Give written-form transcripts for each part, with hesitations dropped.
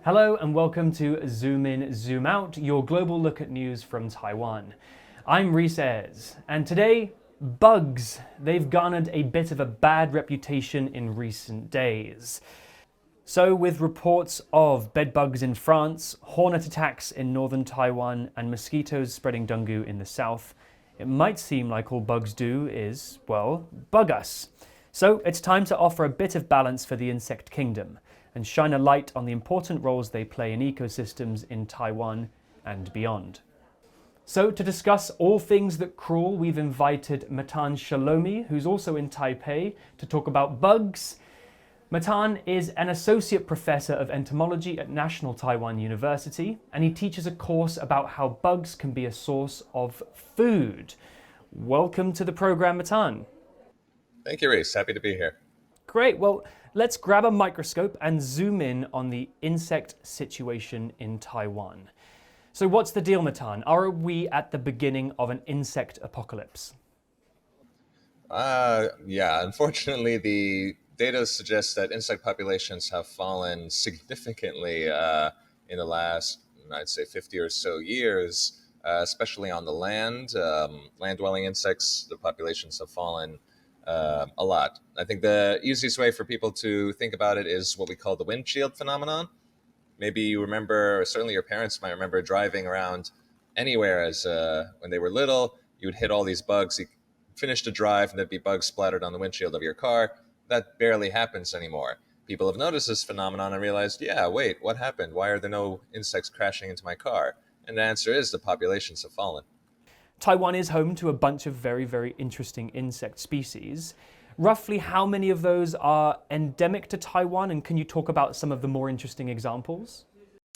Hello and welcome to Zoom In, Zoom Out, your global look at news from Taiwan. I'm Rhys Ayres, and today, bugs. They've garnered a bit of a bad reputation in recent days. So, with reports of bedbugs in France, hornet attacks in northern Taiwan, and mosquitoes spreading dengue in the south, it might seem like all bugs do is, well, bug us. So, it's time to offer a bit of balance for the insect kingdom and shine a light on the important roles they play in ecosystems in Taiwan and beyond. So, to discuss all things that crawl, we've invited Matan Shelomi, who's also in Taipei, to talk about bugs. Matan is an associate professor of entomology at National Taiwan University, and he teaches a course about how bugs can be a source of food. Welcome to the program, Matan. Thank you, Reese. Happy to be here. Great. Well, let's grab a microscope and zoom in on the insect situation in Taiwan. So, what's the deal, Matan? Are we at the beginning of an insect apocalypse? Yeah, unfortunately, the data suggests that insect populations have fallen significantly in the last, I'd say, 50 or so years, especially on the land. Land dwelling insects, the populations have fallen a lot. I think the easiest way for people to think about it is what we call the windshield phenomenon. Maybe you remember, or certainly your parents might remember driving around anywhere as when they were little, you would hit all these bugs. You finished a drive and there'd be bugs splattered on the windshield of your car. That barely happens anymore. People have noticed this phenomenon and realized, yeah, wait, what happened? Why are there no insects crashing into my car? And the answer is the populations have fallen. Taiwan is home to a bunch of very, very interesting insect species. Roughly how many of those are endemic to Taiwan, and can you talk about some of the more interesting examples?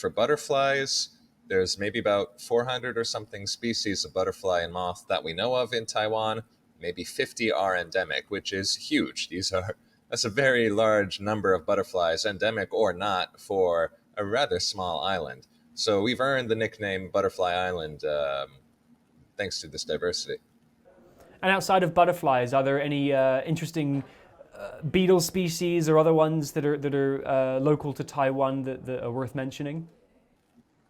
For butterflies, there's maybe about 400 or something species of butterfly and moth that we know of in Taiwan. Maybe 50 are endemic, which is huge. That's a very large number of butterflies, endemic or not, for a rather small island. So we've earned the nickname Butterfly Island thanks to this diversity. And outside of butterflies, are there any interesting beetle species or other ones that are local to Taiwan that are worth mentioning?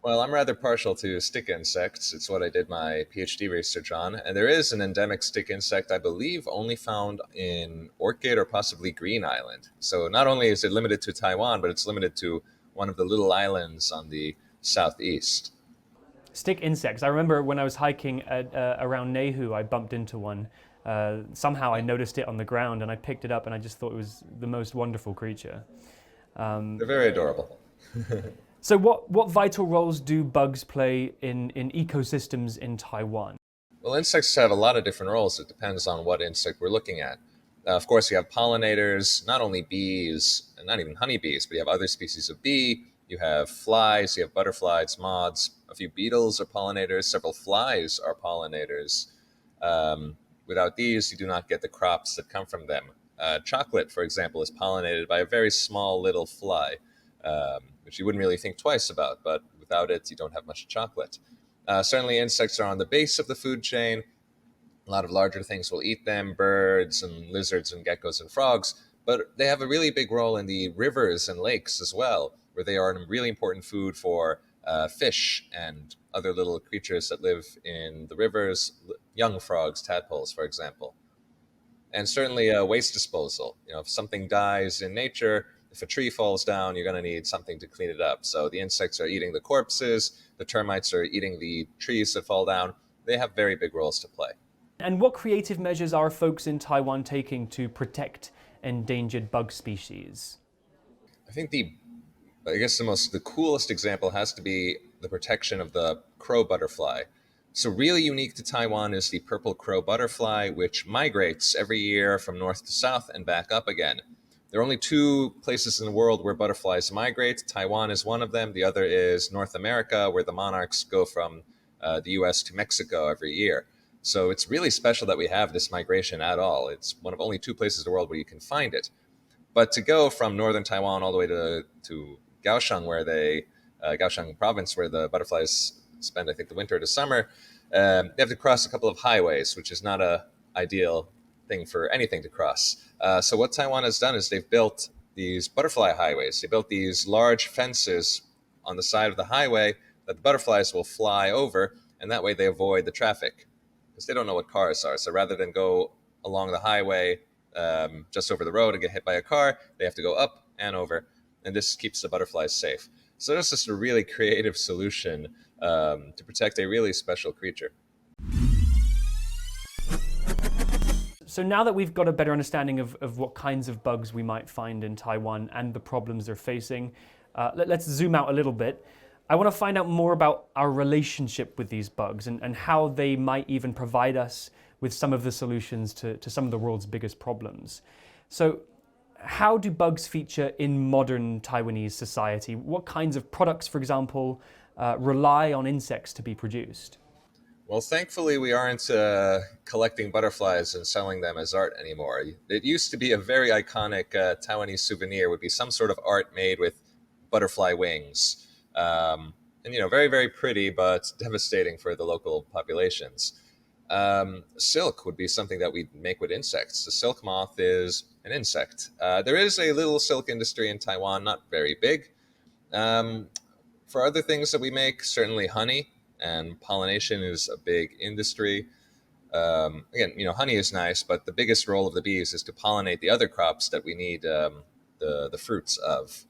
Well, I'm rather partial to stick insects. It's what I did my PhD research on. And there is an endemic stick insect, I believe, only found in Orchid or possibly Green Island. So not only is it limited to Taiwan, but it's limited to one of the little islands on the southeast. Stick insects. I remember when I was hiking around Nehu, I bumped into one. Somehow I noticed it on the ground and I picked it up and I just thought it was the most wonderful creature. They're very adorable. So, what vital roles do bugs play in ecosystems in Taiwan? Well, insects have a lot of different roles. It depends on what insect we're looking at. Of course, you have pollinators, not only bees, and not even honeybees, but you have other species of bee. You have flies, you have butterflies, moths, a few beetles are pollinators, several flies are pollinators. Without these, you do not get the crops that come from them. Chocolate, for example, is pollinated by a very small little fly, which you wouldn't really think twice about, but without it, you don't have much chocolate. Certainly, insects are on the base of the food chain. A lot of larger things will eat them, birds and lizards and geckos and frogs, but they have a really big role in the rivers and lakes as well, where they are a really important food for fish and other little creatures that live in the rivers, young frogs, tadpoles, for example. And certainly waste disposal. If something dies in nature, if a tree falls down, you're going to need something to clean it up. So the insects are eating the corpses, the termites are eating the trees that fall down. They have very big roles to play. And what creative measures are folks in Taiwan taking to protect endangered bug species? I think the coolest example has to be the protection of the crow butterfly. So really unique to Taiwan is the purple crow butterfly, which migrates every year from north to south and back up again. There are only two places in the world where butterflies migrate. Taiwan is one of them. The other is North America, where the monarchs go from the US to Mexico every year. So it's really special that we have this migration at all. It's one of only two places in the world where you can find it. But to go from northern Taiwan all the way to Kaohsiung, Kaohsiung province, where the butterflies spend, I think, the winter to summer, they have to cross a couple of highways, which is not a ideal thing for anything to cross. So what Taiwan has done is they've built these butterfly highways. They built these large fences on the side of the highway that the butterflies will fly over, and that way they avoid the traffic because they don't know what cars are. So rather than go along the highway just over the road and get hit by a car, they have to go up and over, and this keeps the butterflies safe. So that's just a really creative solution to protect a really special creature. So now that we've got a better understanding of what kinds of bugs we might find in Taiwan and the problems they're facing, let's zoom out a little bit. I want to find out more about our relationship with these bugs and how they might even provide us with some of the solutions to some of the world's biggest problems. So how do bugs feature in modern Taiwanese society? What kinds of products, for example, rely on insects to be produced? Well, thankfully, we aren't collecting butterflies and selling them as art anymore. It used to be a very iconic Taiwanese souvenir, would be some sort of art made with butterfly wings. And, very, very pretty, but devastating for the local populations. Silk would be something that we make with insects. The silk moth is an insect. There is a little silk industry in Taiwan, not very big. For other things that we make, certainly honey and pollination is a big industry. Again, honey is nice, but the biggest role of the bees is to pollinate the other crops that we need the fruits of.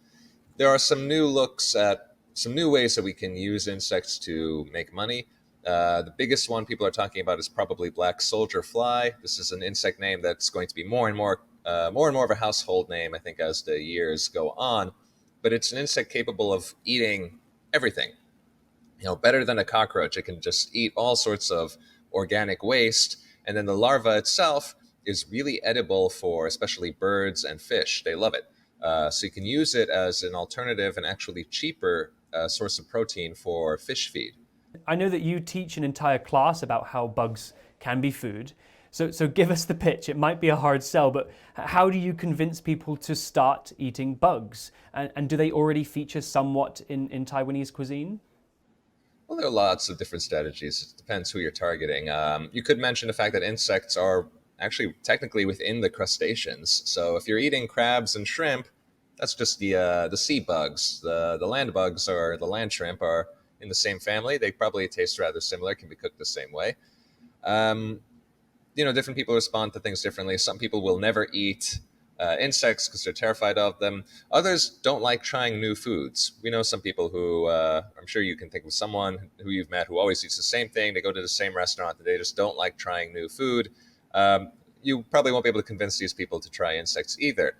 There are some new ways that we can use insects to make money. The biggest one people are talking about is probably black soldier fly. This is an insect name that's going to be more and more of a household name, I think, as the years go on. But it's an insect capable of eating everything. Better than a cockroach. It can just eat all sorts of organic waste. And then the larva itself is really edible for especially birds and fish. They love it. So you can use it as an alternative and actually cheaper source of protein for fish feed. I know that you teach an entire class about how bugs can be food. So give us the pitch. It might be a hard sell, but how do you convince people to start eating bugs? And do they already feature somewhat in Taiwanese cuisine? Well, there are lots of different strategies. It depends who you're targeting. You could mention the fact that insects are actually technically within the crustaceans. So if you're eating crabs and shrimp, that's just the sea bugs. The land bugs or the land shrimp are in the same family. They probably taste rather similar, can be cooked the same way. Different people respond to things differently. Some people will never eat insects because they're terrified of them. Others don't like trying new foods. We know some people who, I'm sure you can think of someone who you've met who always eats the same thing. They go to the same restaurant, they just don't like trying new food. You probably won't be able to convince these people to try insects either.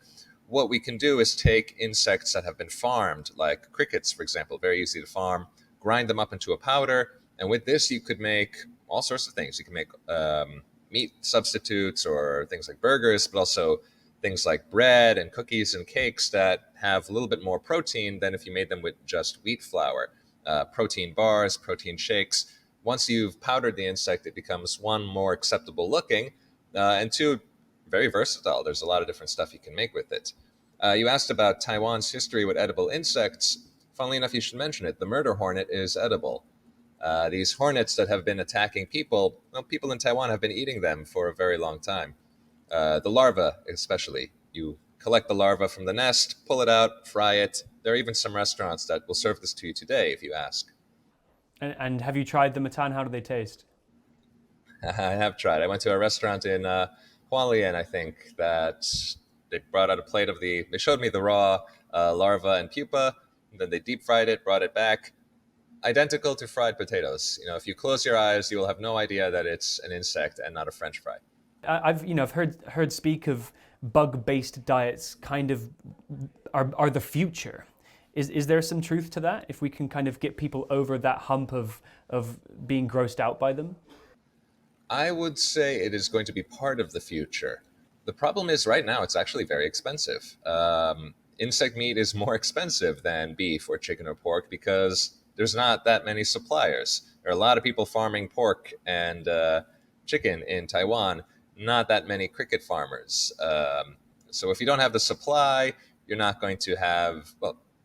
What we can do is take insects that have been farmed, like crickets, for example, very easy to farm, grind them up into a powder, and with this you could make all sorts of things. You can make meat substitutes or things like burgers, but also things like bread and cookies and cakes that have a little bit more protein than if you made them with just wheat flour. Protein bars, protein shakes. Once you've powdered the insect, it becomes one, more acceptable looking, and two, very versatile. There's a lot of different stuff you can make with it. You asked about Taiwan's history with edible insects. Funnily enough, you should mention it. The murder hornet is edible. These hornets that have been attacking people, people in Taiwan have been eating them for a very long time. The larva, especially. You collect the larva from the nest, pull it out, fry it. There are even some restaurants that will serve this to you today if you ask. And have you tried the Matan? How do they taste? I have tried. I went to a restaurant in Hualien, I think, that they brought out a plate of they showed me the raw larva and pupa, and then they deep fried it, brought it back. Identical to fried potatoes. If you close your eyes, you will have no idea that it's an insect and not a French fry. I've heard speak of bug-based diets kind of are the future. Is there some truth to that? If we can kind of get people over that hump of being grossed out by them? I would say it is going to be part of the future. The problem is right now it's actually very expensive. Insect meat is more expensive than beef or chicken or pork because there's not that many suppliers. There are a lot of people farming pork and chicken in Taiwan, not that many cricket farmers. So if you don't have the supply, you're not going to have,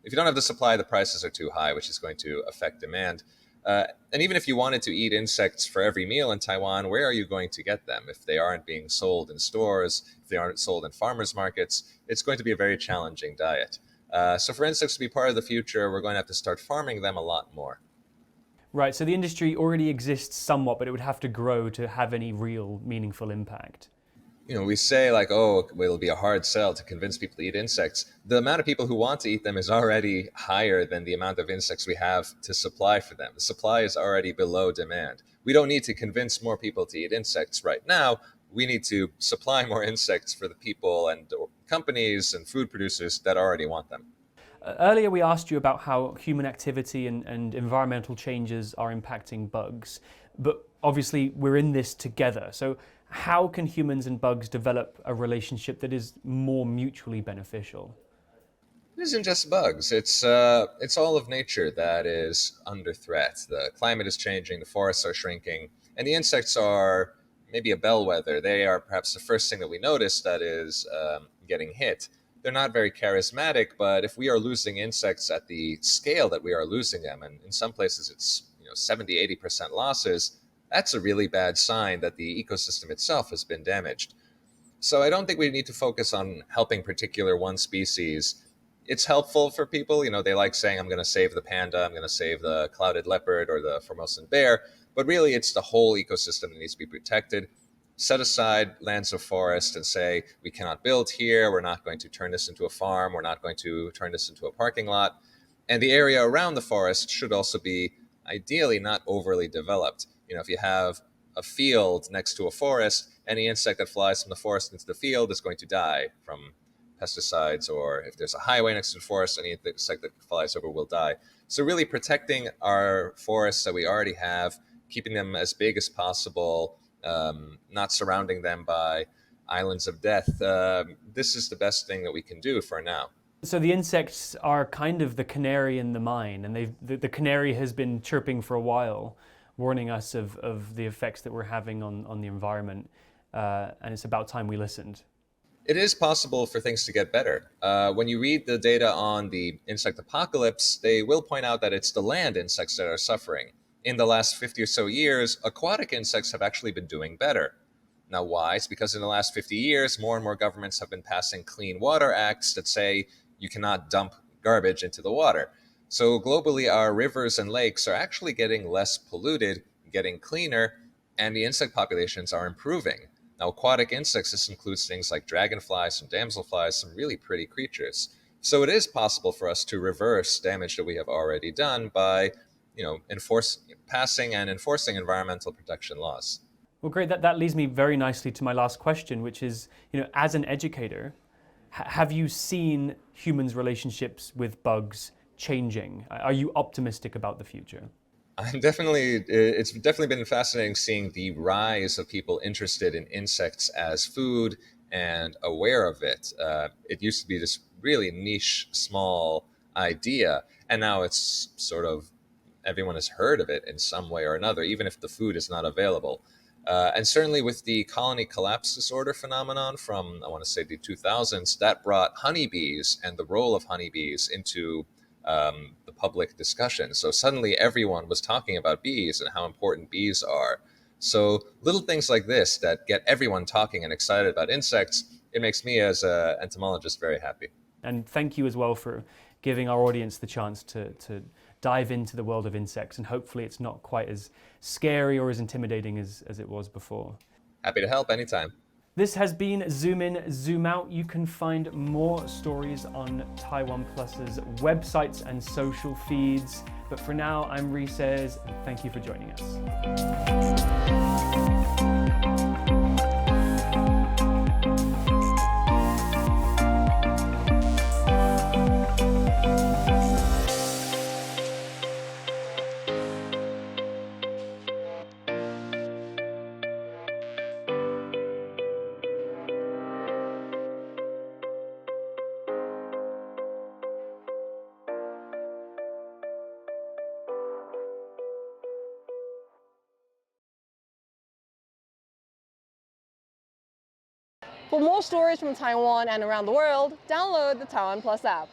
if you don't have the supply, the prices are too high, which is going to affect demand. And even if you wanted to eat insects for every meal in Taiwan, where are you going to get them? If they aren't being sold in stores, if they aren't sold in farmers markets, it's going to be a very challenging diet. So for insects to be part of the future, we're going to have to start farming them a lot more. Right, so the industry already exists somewhat, but it would have to grow to have any real meaningful impact. We say like, oh, it'll be a hard sell to convince people to eat insects. The amount of people who want to eat them is already higher than the amount of insects we have to supply for them. The supply is already below demand. We don't need to convince more people to eat insects right now. We need to supply more insects for the people and companies and food producers that already want them. Earlier, we asked you about how human activity and environmental changes are impacting bugs, but obviously we're in this together. So, how can humans and bugs develop a relationship that is more mutually beneficial? It isn't just bugs. It's all of nature that is under threat. The climate is changing, the forests are shrinking, and the insects are maybe a bellwether. They are perhaps the first thing that we notice that is getting hit. They're not very charismatic, but if we are losing insects at the scale that we are losing them, and in some places it's 70-80% losses, that's a really bad sign that the ecosystem itself has been damaged. So I don't think we need to focus on helping particular one species. It's helpful for people, they like saying, I'm going to save the panda, I'm going to save the clouded leopard or the Formosan bear, but really it's the whole ecosystem that needs to be protected. Set aside lands of forest and say, we cannot build here, we're not going to turn this into a farm, we're not going to turn this into a parking lot. And the area around the forest should also be ideally not overly developed. If you have a field next to a forest, any insect that flies from the forest into the field is going to die from pesticides, or if there's a highway next to the forest, any insect that flies over will die. So really protecting our forests that we already have, keeping them as big as possible, not surrounding them by islands of death. This is the best thing that we can do for now. So the insects are kind of the canary in the mine, and the canary has been chirping for a while, warning us of the effects that we're having on the environment, and it's about time we listened. It is possible for things to get better. When you read the data on the insect apocalypse, they will point out that it's the land insects that are suffering. In the last 50 or so years, aquatic insects have actually been doing better. Now, why? It's because in the last 50 years, more and more governments have been passing clean water acts that say you cannot dump garbage into the water. So globally, our rivers and lakes are actually getting less polluted, getting cleaner, and the insect populations are improving. Now, aquatic insects, this includes things like dragonflies and damselflies, some really pretty creatures. So it is possible for us to reverse damage that we have already done by, passing and enforcing environmental protection laws. Well, great. That leads me very nicely to my last question, which is, as an educator, have you seen humans' relationships with bugs changing? Are you optimistic about the future? It's definitely been fascinating seeing the rise of people interested in insects as food and aware of it. It used to be this really niche, small idea, and now it's sort of everyone has heard of it in some way or another, even if the food is not available. And certainly with the colony collapse disorder phenomenon from, I want to say, the 2000s, that brought honeybees and the role of honeybees into the public discussion. So suddenly everyone was talking about bees and how important bees are. So little things like this that get everyone talking and excited about insects, it makes me as an entomologist very happy. And thank you as well for giving our audience the chance to dive into the world of insects, and hopefully it's not quite as scary or as intimidating as it was before. Happy to help anytime. This has been Zoom In, Zoom Out. You can find more stories on TaiwanPlus's websites and social feeds. But for now, I'm Reese Ayres, and thank you for joining us. For more stories from Taiwan and around the world, download the TaiwanPlus app.